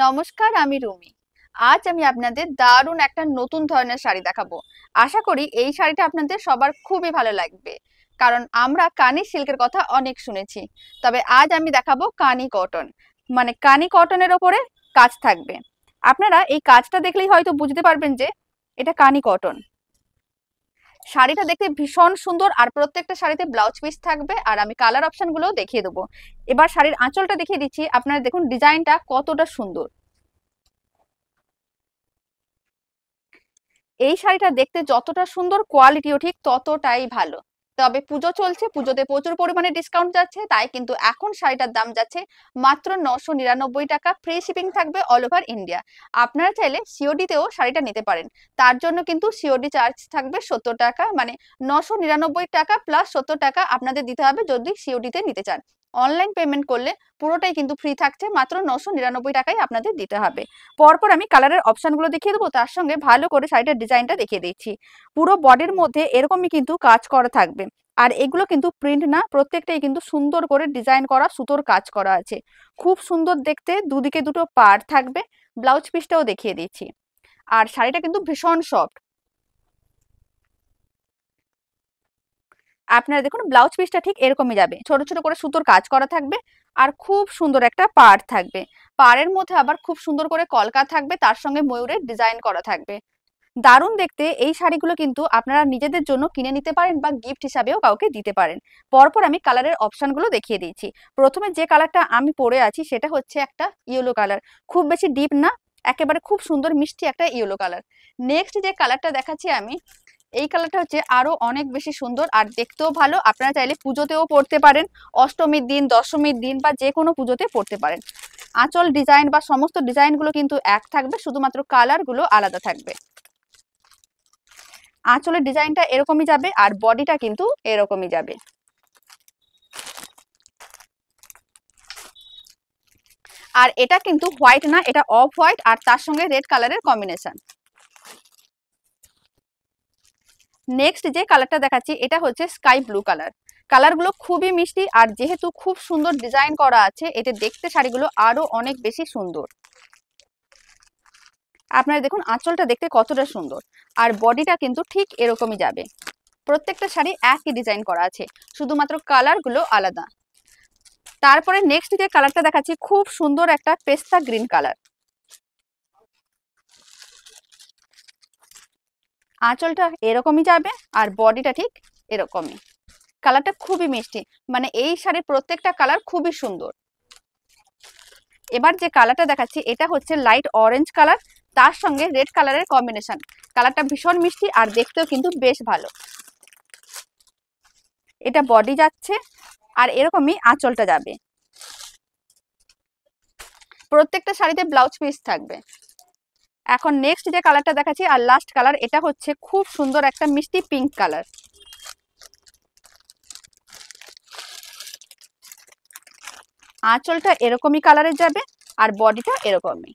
নমস্কার, আমি রুমি। আজ আমি আপনাদের দারুণ একটা নতুন ধরনের শাড়ি দেখাবো। আশা করি এই শাড়িটা আপনাদের সবার খুবই ভালো লাগবে, কারণ আমরা কানি সিল্কের কথা অনেক শুনেছি। তবে আজ আমি দেখাবো কানি কটন, মানে কানি কটনের ওপরে কাজ থাকবে। আপনারা এই কাজটা দেখলেই হয়তো বুঝতে পারবেন যে এটা কানি কটন। শাড়িটা দেখতে ভীষণ সুন্দর, আর প্রত্যেকটা শাড়িতে ব্লাউজ পিস থাকবে। আর আমি কালার অপশন গুলো দেখিয়ে দেবো। এবার শাড়ির আঁচলটা দেখিয়ে দিচ্ছি, আপনারা দেখুন ডিজাইনটা কতটা সুন্দর। এই শাড়িটা দেখতে যতটা সুন্দর, কোয়ালিটিও ঠিক ততটাই ভালো। তবে পুজো চলছে, পুজোতে প্রচুর পরিমাণে ডিসকাউন্ট যাচ্ছে, তাই কিন্তু এখন শাড়িটার দাম যাচ্ছে মাত্র 999 টাকা। ফ্রি শিপিং থাকবে অল ওভার ইন্ডিয়া। আপনারা চাইলে সিওডি তেও শাড়িটা নিতে পারেন। তার জন্য কিন্তু সিওডি চার্জ থাকবে 70 টাকা, মানে 999 টাকা প্লাস 70 টাকা আপনাদের দিতে হবে যদি সিওডি তে নিতে চান। অনলাইন পেমেন্ট করলে পুরোটাই কিন্তু ফ্রি থাকছে, মাত্র 999 টাকাই আপনাদের দিতে হবে। পরপর আমি কালারের অপশনগুলো দেখিয়ে দেবো, তার সঙ্গে ভালো করে শাড়িটার ডিজাইনটা দেখিয়ে দিচ্ছি। পুরো বডির মধ্যে এরকমই কিন্তু কাজ করা থাকবে। আর এগুলো কিন্তু প্রিন্ট না, প্রত্যেকটাই কিন্তু সুন্দর করে ডিজাইন করা, সুতোর কাজ করা আছে। খুব সুন্দর দেখতে, দুদিকে দুটো পাড় থাকবে। ব্লাউজ পিসটাও দেখিয়ে দিচ্ছি। আর শাড়িটা কিন্তু ভীষণ সফট। আপনারা দেখুন ব্লাউজ পিসটা ঠিক এরকমই যাবে, ছোট ছোট করে সুতোর কাজ করা থাকবে। আর খুব সুন্দর একটা পাড় থাকবে। পাড়ের মধ্যে আবার খুব সুন্দর করে কলকা থাকবে, তার সঙ্গে ময়ূরের ডিজাইন করা থাকবে। দারুণ দেখতে এই শাড়িগুলো কিন্তু আপনারা নিজেদের জন্য কিনে নিতে পারেন বা গিফট হিসাবেও কাউকে দিতে পারেন। পরপর আমি কালারের অপশনগুলো দেখিয়ে দিয়েছি। প্রথমে যে কালারটা আমি পরে আছি সেটা হচ্ছে একটা ইয়েলো কালার। খুব বেশি ডিপ না, একেবারে খুব সুন্দর মিষ্টি একটা ইয়েলো কালার। নেক্সট যে কালারটা দেখাচ্ছি আমি, এই কালারটা হচ্ছে আরো অনেক বেশি সুন্দর আর দেখতেও ভালো। আপনারা চাইলে পুজোতেও পরতে পারেন, অষ্টমীর দিন, দশমীর দিন বা যে কোনো পুজোতে পরতে পারেন। আঁচল ডিজাইন বা সমস্ত ডিজাইনগুলো কিন্তু এক থাকবে, শুধুমাত্র কালারগুলো আলাদা থাকবে। আঁচলের ডিজাইনটা এরকমই যাবে আর বডিটা কিন্তু এরকমই যাবে। আর এটা কিন্তু হোয়াইট না, এটা অফ হোয়াইট আর তার সঙ্গে রেড কালারের কম্বিনেশন। নেক্সট যে কালারটা দেখাচ্ছি এটা হচ্ছে স্কাই ব্লু কালার। কালারগুলো খুবই মিষ্টি, আর যেহেতু খুব সুন্দর ডিজাইন করা আছে, এতে দেখতে শাড়িগুলো আরো অনেক বেশি সুন্দর। আপনারা দেখুন আঁচলটা দেখতে কতটা সুন্দর, আর বডিটা কিন্তু ঠিক এরকমই যাবে। প্রত্যেকটা শাড়ি একই ডিজাইন করা আছে, শুধুমাত্র কালারগুলো আলাদা। তারপরে নেক্সট যে কালারটা দেখাচ্ছি খুব সুন্দর একটা পেস্তা গ্রিন কালার। আঁচলটা এরকমই যাবে আর বডিটা ঠিক এরকমই। কালারটা খুবই মিষ্টি, মানে এই শাড়ির প্রত্যেকটা কালার খুবই সুন্দর। এবার যে কালারটা দেখাচ্ছি এটা হচ্ছে লাইট অরেঞ্জ কালার, তার সঙ্গে রেড কালারের কম্বিনেশন। কালারটা ভীষণ মিষ্টি আর দেখতেও কিন্তু বেশ ভালো। এটা বডি যাচ্ছে আর এরকমই আঁচলটা যাবে। প্রত্যেকটা শাড়িতে ব্লাউজ পিস থাকবে। এখন নেক্সট যে কালারটা দেখাচ্ছি আর লাস্ট কালার, এটা হচ্ছে খুব সুন্দর একটা মিষ্টি পিঙ্ক কালার। আঁচলটা এরকমই কালারের যাবে আর বডিটা এরকমই।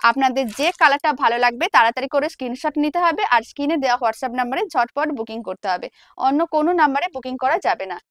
আপনাদের যে কালারটা ভালো লাগবে তাড়াতাড়ি করে স্ক্রিনশট নিতে হবে, আর স্ক্রিনে দেওয়া হোয়াটসঅ্যাপ নাম্বারে ঝটপট বুকিং করতে হবে। অন্য কোনো নাম্বারে বুকিং করা যাবে না।